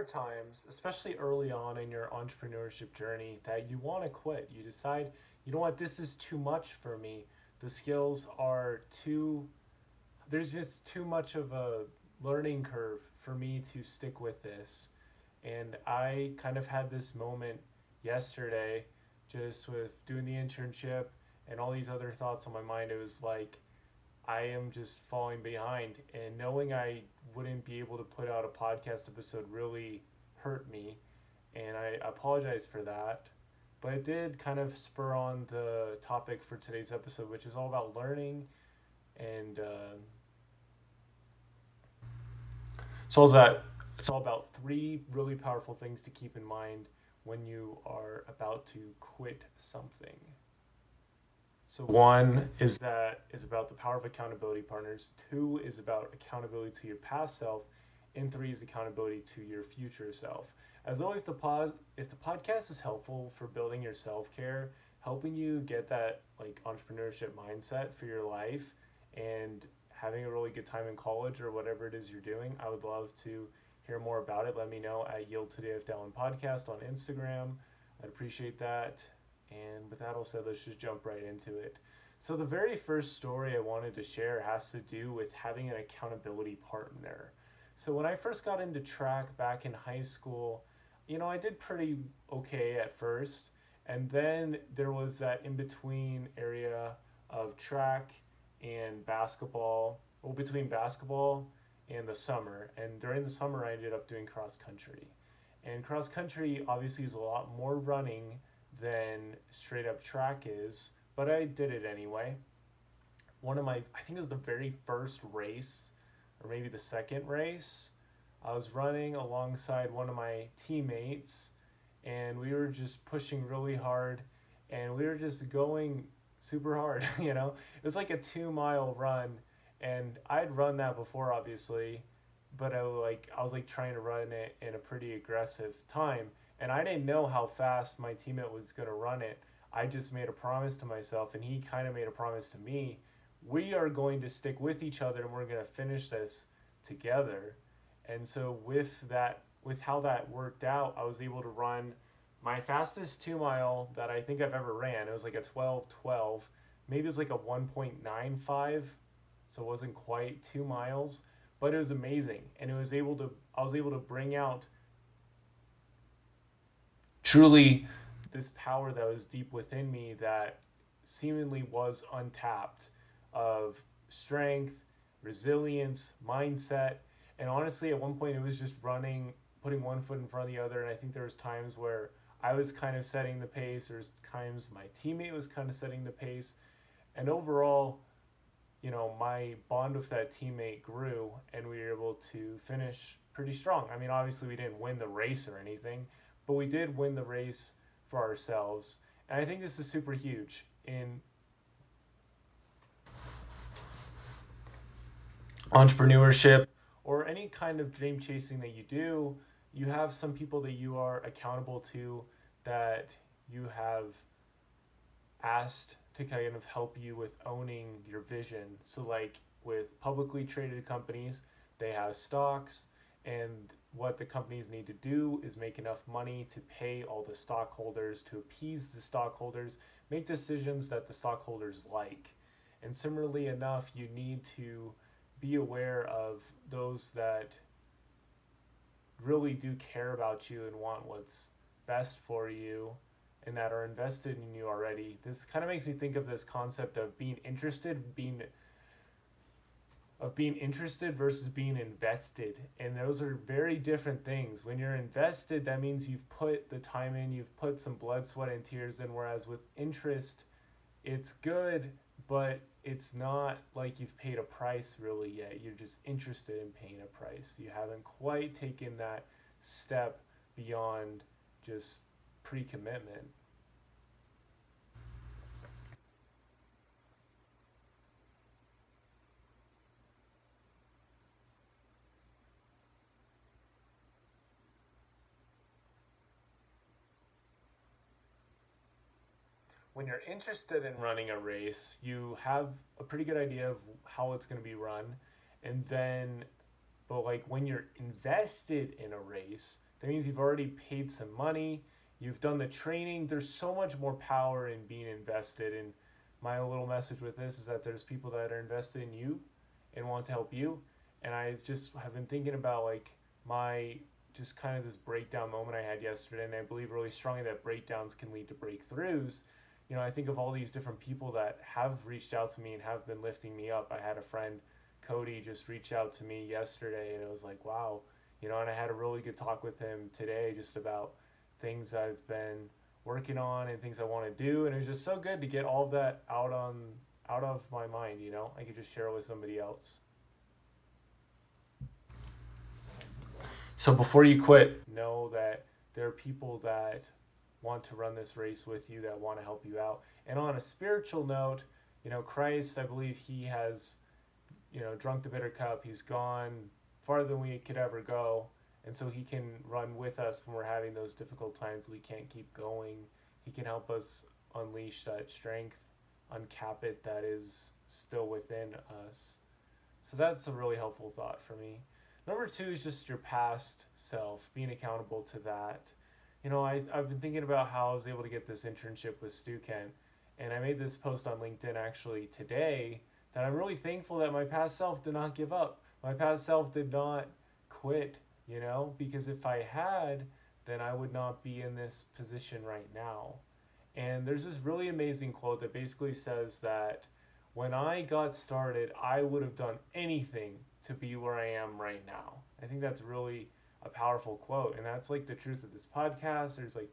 are times, especially early on in your entrepreneurship journey, that you want to quit. You decide, you know what, this is too much for me. The skills are too, there's just too much of a learning curve for me to stick with this. And I kind of had this moment yesterday just with doing the internship and all these other thoughts on my mind. It was like, I am just falling behind, and knowing I wouldn't be able to put out a podcast episode really hurt me, and I apologize for that. But it did kind of spur on the topic for today's episode, which is all about learning, and so that it's all about three really powerful things to keep in mind when you are about to quit something. So one is about the power of accountability partners. Two is about accountability to your past self, and three is accountability to your future self. As always, if the podcast is helpful for building your self care, helping you get that like entrepreneurship mindset for your life, and having a really good time in college or whatever it is you're doing, I would love to hear more about it. Let me know at Yield Today with Dallin Podcast on Instagram. I'd appreciate that. And with that all said, let's just jump right into it. So the very first story I wanted to share has to do with having an accountability partner. So when I first got into track back in high school, I did pretty okay at first. And then there was that in between area of track and basketball, well, between basketball and the summer. And during the summer, I ended up doing cross country. And cross country obviously is a lot more running than straight up track is, but I did it anyway. I think it was the very first race, or maybe the second race, I was running alongside one of my teammates, and we were just pushing really hard, and we were just going super hard. It was like a 2 mile run, and I'd run that before, obviously, but I was trying to run it in a pretty aggressive time, and I didn't know how fast my teammate was going to run it. I just made a promise to myself, and he kind of made a promise to me. We are going to stick with each other, and we're going to finish this together. And so with how that worked out, I was able to run my fastest 2 mile that I think I've ever ran. It was like a 12:12. Maybe it was like a 1.95, so it wasn't quite 2 miles, but it was amazing. And I was able to bring out truly this power that was deep within me that seemingly was untapped, of strength, resilience, mindset. And honestly, at one point it was just running, putting one foot in front of the other. And I think there was times where I was kind of setting the pace. There's times my teammate was kind of setting the pace. And overall, my bond with that teammate grew, and we were able to finish pretty strong. I mean, obviously we didn't win the race or anything, but we did win the race for ourselves. And I think this is super huge in entrepreneurship or any kind of dream chasing that you do. You have some people that you are accountable to, that you have asked to kind of help you with owning your vision. So like with publicly traded companies, they have stocks, and what the companies need to do is make enough money to pay all the stockholders, to appease the stockholders, make decisions that the stockholders like. And similarly enough, you need to be aware of those that really do care about you and want what's best for you, and that are invested in you already. This kind of makes me think of this concept of being interested versus being invested. And those are very different things. When you're invested, that means you've put the time in, you've put some blood, sweat, and tears in. Whereas with interest, it's good, but it's not like you've paid a price really yet. You're just interested in paying a price. You haven't quite taken that step beyond just pre-commitment. When you're interested in running a race, you have a pretty good idea of how it's going to be run. And then But like when you're invested in a race, that means you've already paid some money, you've done the training. There's so much more power in being invested. And my little message with this is that there's people that are invested in you and want to help you. And I just have been thinking about like my just kind of this breakdown moment I had yesterday, and I believe really strongly that breakdowns can lead to breakthroughs. I think of all these different people that have reached out to me and have been lifting me up. I had a friend, Cody, just reach out to me yesterday, and it was like, wow, and I had a really good talk with him today just about things I've been working on and things I want to do, and it was just so good to get all of that out of my mind. I could just share it with somebody else. So before you quit, know that there are people that want to run this race with you, that want to help you out. And on a spiritual note, Christ, I believe he has, drunk the bitter cup. He's gone farther than we could ever go. And so he can run with us when we're having those difficult times we can't keep going. He can help us unleash that strength, uncap it that is still within us. So that's a really helpful thought for me. Number 2 is just your past self, being accountable to that. I've been thinking about how I was able to get this internship with Stu Kent, and I made this post on LinkedIn actually today that I'm really thankful that my past self did not give up. My past self did not quit, because if I had, then I would not be in this position right now. And there's this really amazing quote that basically says that when I got started, I would have done anything to be where I am right now. I think that's really a powerful quote, and that's like the truth of this podcast. There's like,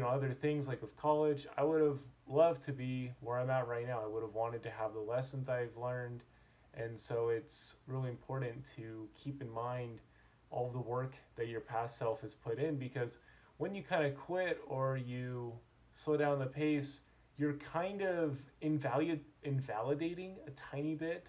other things like with college. I would have loved to be where I'm at right now. I would have wanted to have the lessons I've learned, and so it's really important to keep in mind all the work that your past self has put in, because when you kind of quit or you slow down the pace, you're kind of invalidating a tiny bit.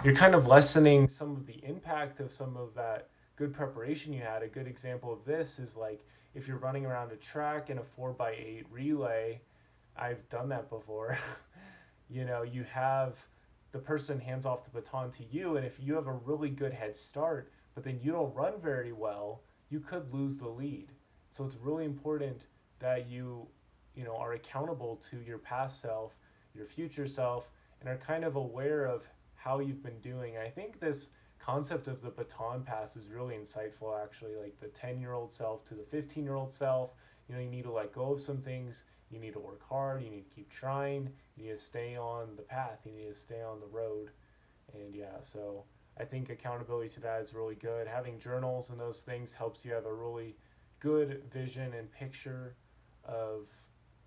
You're kind of lessening some of the impact of some of that good preparation you had. A good example of this is like if you're running around a track in a 4x8 relay. I've done that before. You have the person hands off the baton to you, and if you have a really good head start, but then you don't run very well, you could lose the lead. So it's really important that you are accountable to your past self, your future self, and are kind of aware of how you've been doing. I think this concept of the baton pass is really insightful, actually. Like the 10-year-old self to the 15-year-old self, you need to let go of some things. You need to work hard. You need to keep trying. You need to stay on the path. You need to stay on the road. And so I think accountability to that is really good. Having journals and those things helps you have a really good vision and picture of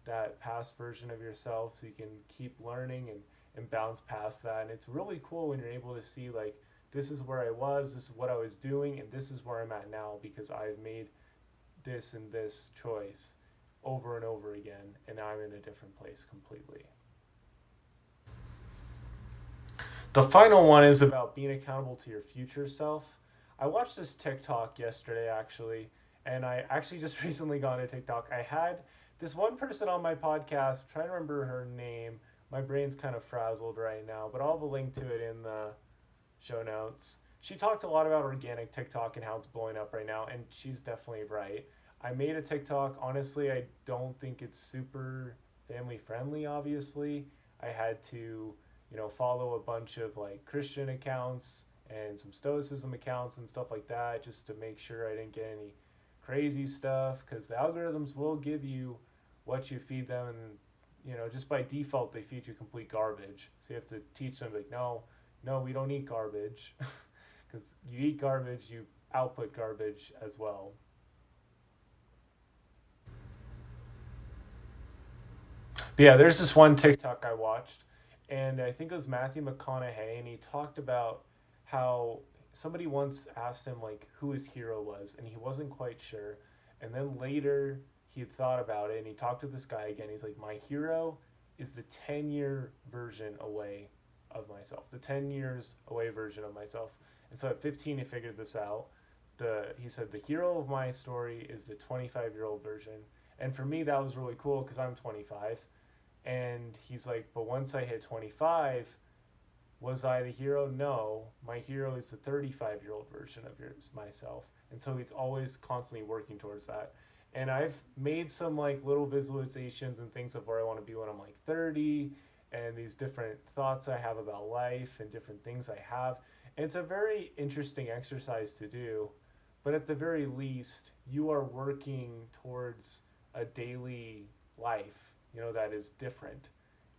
that past version of yourself, so you can keep learning and bounce past that. And it's really cool when you're able to see like, this is where I was, this is what I was doing, and this is where I'm at now because I've made this and this choice over and over again, and now I'm in a different place completely. The final one is about being accountable to your future self. I watched this TikTok yesterday actually, and I actually just recently got into TikTok. I had this one person on my podcast, I'm trying to remember her name. My brain's kind of frazzled right now, but I'll have a link to it in the show notes. She talked a lot about organic TikTok and how it's blowing up right now, and she's definitely right. I made a TikTok. Honestly, I don't think it's super family friendly, obviously. I had to, follow a bunch of like Christian accounts and some Stoicism accounts and stuff like that just to make sure I didn't get any crazy stuff, because the algorithms will give you what you feed them, and just by default they feed you complete garbage. So you have to teach them like, no, we don't eat garbage, because you eat garbage, you output garbage as well. But yeah, there's this one TikTok I watched, and I think it was Matthew McConaughey, and he talked about how somebody once asked him like who his hero was, and he wasn't quite sure. And then later he had thought about it, and he talked to this guy again. He's like, my hero is the 10-year version away of myself, the 10 years away version of myself. And so at 15, he figured this out. He said, the hero of my story is the 25-year-old version. And for me, that was really cool because I'm 25. And he's like, but once I hit 25, Was I the hero? No. My hero is the 35-year-old version of myself. And so he's always constantly working towards that. And I've made some like little visualizations and things of where I want to be when I'm like 30, and these different thoughts I have about life and different things I have. And it's a very interesting exercise to do. But at the very least, you are working towards a daily life, that is different.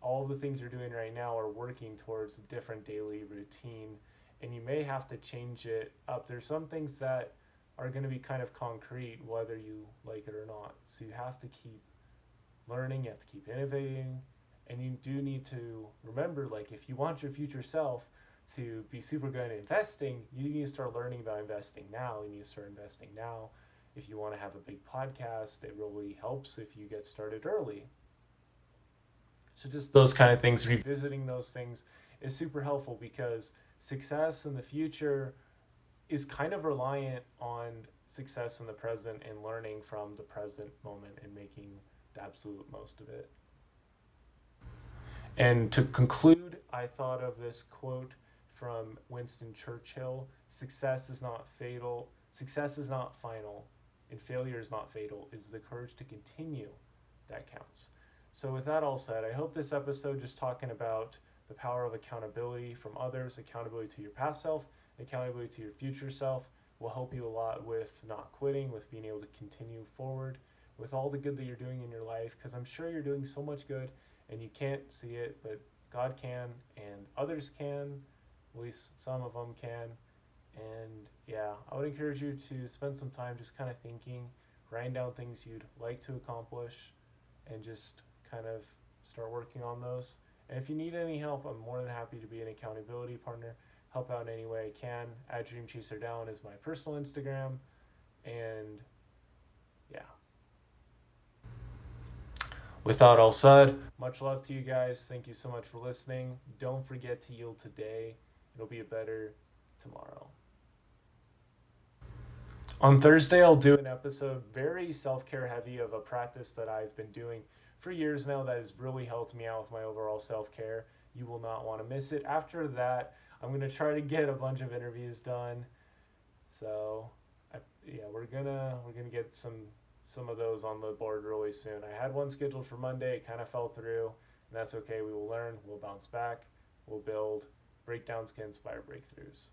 All the things you're doing right now are working towards a different daily routine, and you may have to change it up. There's some things that are going to be kind of concrete whether you like it or not. So you have to keep learning, you have to keep innovating, and you do need to remember, like, if you want your future self to be super good at investing, you need to start learning about investing now. You need to start investing now. If you want to have a big podcast, it really helps if you get started early. So just those kind of things, revisiting those things is super helpful, because success in the future is kind of reliant on success in the present and learning from the present moment and making the absolute most of it. And to conclude, I thought of this quote from Winston Churchill: "Success is not fatal. Success is not final, and failure is not fatal. It's the courage to continue that counts." So with that all said, I hope this episode, just talking about the power of accountability from others, accountability to your past self, accountability to your future self, will help you a lot with not quitting, with being able to continue forward with all the good that you're doing in your life, because I'm sure you're doing so much good and you can't see it, but God can, and others can, at least some of them can. And yeah, I would encourage you to spend some time just kind of thinking, writing down things you'd like to accomplish, and just kind of start working on those. And if you need any help, I'm more than happy to be an accountability partner, help out in any way I can. @DreamChaserDown is my personal Instagram. And yeah. With that all said, much love to you guys. Thank you so much for listening. Don't forget to yield today. It'll be a better tomorrow. On Thursday, I'll do an episode very self-care heavy of a practice that I've been doing for years now that has really helped me out with my overall self-care. You will not want to miss it. After that, I'm going to try to get a bunch of interviews done. So, yeah, we're gonna get some of those on the board really soon. I had one scheduled for Monday. It kind of fell through, and that's okay. We will learn. We'll bounce back. We'll build. Breakdowns can inspire breakthroughs.